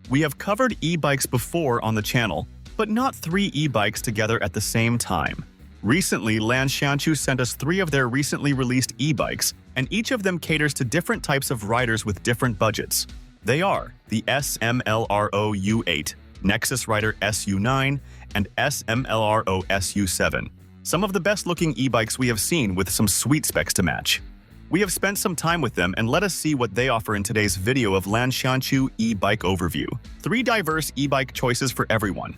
We have covered e-bikes before on the channel, but not 3 e-bikes together at the same time. Recently, Lanshanchu sent us 3 of their recently released e-bikes, and each of them caters to different types of riders with different budgets. They are the smlro U8, Nexus Rider SU9, and smlro SU7. Some of the best-looking e-bikes we have seen with some sweet specs to match. We have spent some time with them, and let us see what they offer in today's video of Lanshanchu Ebike Overview. 3 diverse e-bike choices for everyone.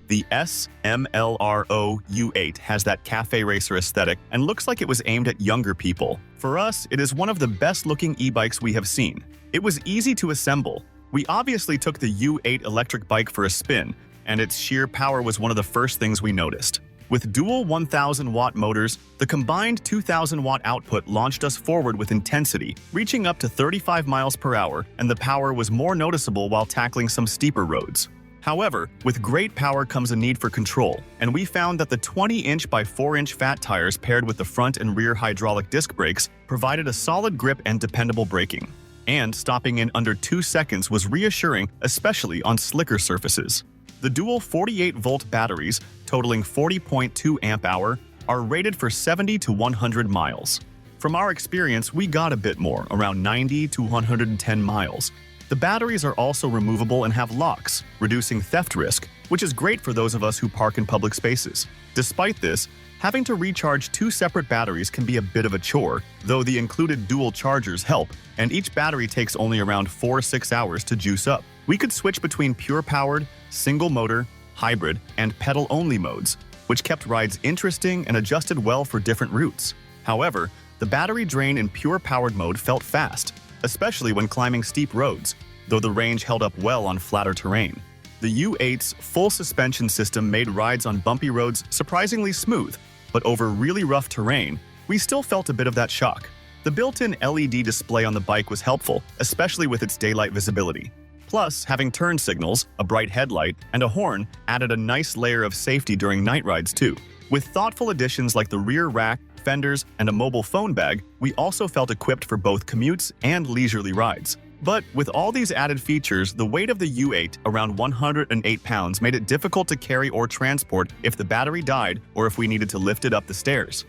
The smlro U8 has that cafe racer aesthetic and looks like it was aimed at younger people. For us, it is one of the best-looking e-bikes we have seen. It was easy to assemble. We obviously took the U8 electric bike for a spin, and its sheer power was one of the first things we noticed. With dual 1,000-watt motors, the combined 2,000-watt output launched us forward with intensity, reaching up to 35 miles per hour, and the power was more noticeable while tackling some steeper roads. However, with great power comes a need for control, and we found that the 20-inch by 4-inch fat tires paired with the front and rear hydraulic disc brakes provided a solid grip and dependable braking. And stopping in under 2 seconds was reassuring, especially on slicker surfaces. The dual 48-volt batteries, totaling 40.2 amp-hour, are rated for 70 to 100 miles. From our experience, we got a bit more, around 90 to 110 miles. The batteries are also removable and have locks, reducing theft risk, which is great for those of us who park in public spaces. Despite this, having to recharge 2 separate batteries can be a bit of a chore, though the included dual chargers help, and each battery takes only around 4–6 hours to juice up. We could switch between pure-powered, single-motor, hybrid, and pedal-only modes, which kept rides interesting and adjusted well for different routes. However, the battery drain in pure-powered mode felt fast, especially when climbing steep roads, though the range held up well on flatter terrain. The U8's full suspension system made rides on bumpy roads surprisingly smooth, but over really rough terrain, we still felt a bit of that shock. The built-in LED display on the bike was helpful, especially with its daylight visibility. Plus, having turn signals, a bright headlight, and a horn added a nice layer of safety during night rides too. With thoughtful additions like the rear rack, fenders, and a mobile phone bag, we also felt equipped for both commutes and leisurely rides. But with all these added features, the weight of the U8, around 108 pounds, made it difficult to carry or transport if the battery died or if we needed to lift it up the stairs.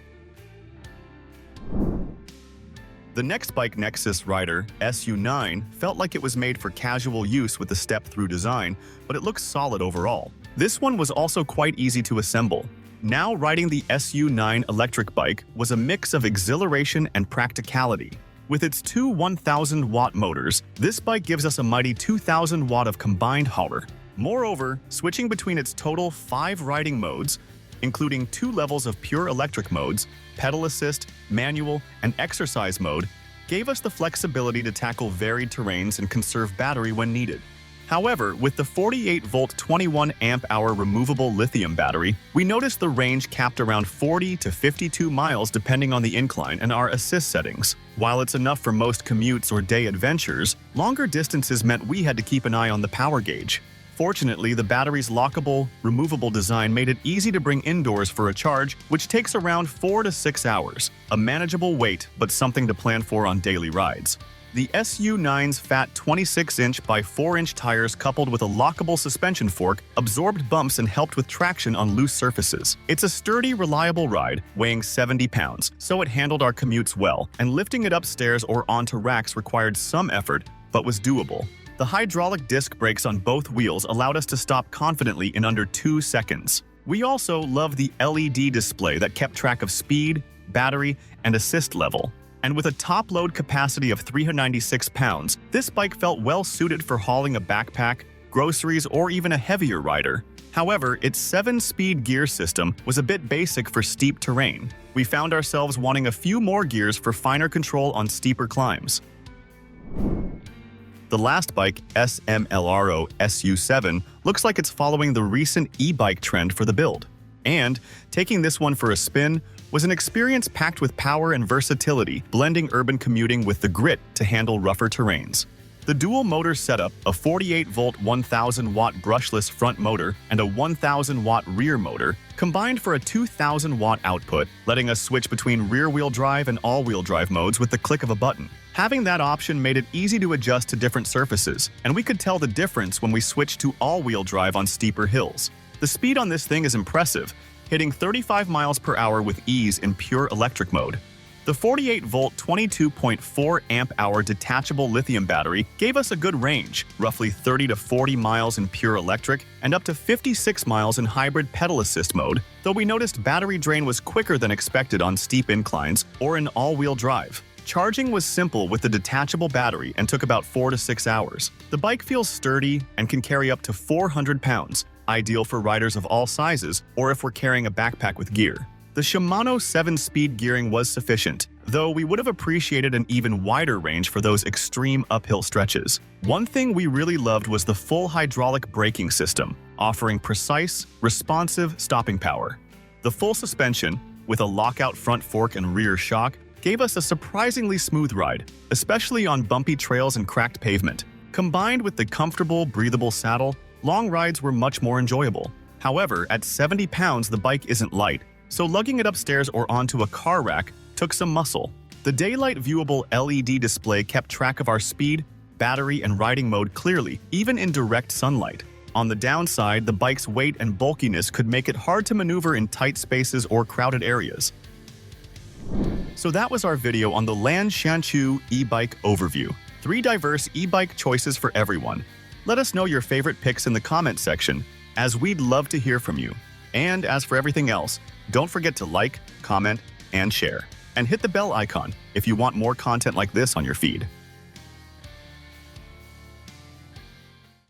The next bike, Nexus Rider SU9, felt like it was made for casual use with the step-through design, but it looks solid overall. This one was also quite easy to assemble. Now riding the SU9 electric bike was a mix of exhilaration and practicality. With its 2 1,000-watt motors, this bike gives us a mighty 2,000-watt of combined power. Moreover, switching between its total 5 riding modes, including 2 levels of pure electric modes, pedal assist, manual, and exercise mode, gave us the flexibility to tackle varied terrains and conserve battery when needed. However, with the 48-volt 21 amp-hour removable lithium battery, we noticed the range capped around 40 to 52 miles depending on the incline and our assist settings. While it's enough for most commutes or day adventures, longer distances meant we had to keep an eye on the power gauge. Fortunately, the battery's lockable, removable design made it easy to bring indoors for a charge, which takes around 4 to 6 hours. A manageable wait, but something to plan for on daily rides. The SU9's fat 26-inch by 4-inch tires coupled with a lockable suspension fork absorbed bumps and helped with traction on loose surfaces. It's a sturdy, reliable ride, weighing 70 pounds, so it handled our commutes well, and lifting it upstairs or onto racks required some effort, but was doable. The hydraulic disc brakes on both wheels allowed us to stop confidently in under 2 seconds. We also loved the LED display that kept track of speed, battery, and assist level. And with a top load capacity of 396 pounds, this bike felt well suited for hauling a backpack, groceries, or even a heavier rider. However, its 7-speed gear system was a bit basic for steep terrain. We found ourselves wanting a few more gears for finer control on steeper climbs. The last bike, smlro SU7, looks like it's following the recent e-bike trend for the build. And, taking this one for a spin, was an experience packed with power and versatility, blending urban commuting with the grit to handle rougher terrains. The dual motor setup, a 48-volt 1,000-watt brushless front motor and a 1,000-watt rear motor, combined for a 2,000-watt output, letting us switch between rear-wheel drive and all-wheel drive modes with the click of a button. Having that option made it easy to adjust to different surfaces, and we could tell the difference when we switched to all-wheel drive on steeper hills. The speed on this thing is impressive, hitting 35 miles per hour with ease in pure electric mode. The 48-volt 22.4 amp-hour detachable lithium battery gave us a good range, roughly 30 to 40 miles in pure electric and up to 56 miles in hybrid pedal assist mode, though we noticed battery drain was quicker than expected on steep inclines or in all-wheel drive. Charging was simple with the detachable battery and took about 4 to 6 hours. The bike feels sturdy and can carry up to 400 pounds, ideal for riders of all sizes or if we're carrying a backpack with gear. The Shimano 7-speed gearing was sufficient, though we would have appreciated an even wider range for those extreme uphill stretches. One thing we really loved was the full hydraulic braking system, offering precise, responsive stopping power. The full suspension, with a lockout front fork and rear shock, gave us a surprisingly smooth ride, especially on bumpy trails and cracked pavement. Combined with the comfortable, breathable saddle, long rides were much more enjoyable. However, at 70 pounds, the bike isn't light, so lugging it upstairs or onto a car rack took some muscle. The daylight viewable LED display kept track of our speed, battery, and riding mode clearly, even in direct sunlight. On the downside, the bike's weight and bulkiness could make it hard to maneuver in tight spaces or crowded areas. So that was our video on the Lanshanchu Ebike overview. 3 diverse e-bike choices for everyone. Let us know your favorite picks in the comment section, as we'd love to hear from you. And as for everything else, don't forget to like, comment, and share. And hit the bell icon if you want more content like this on your feed.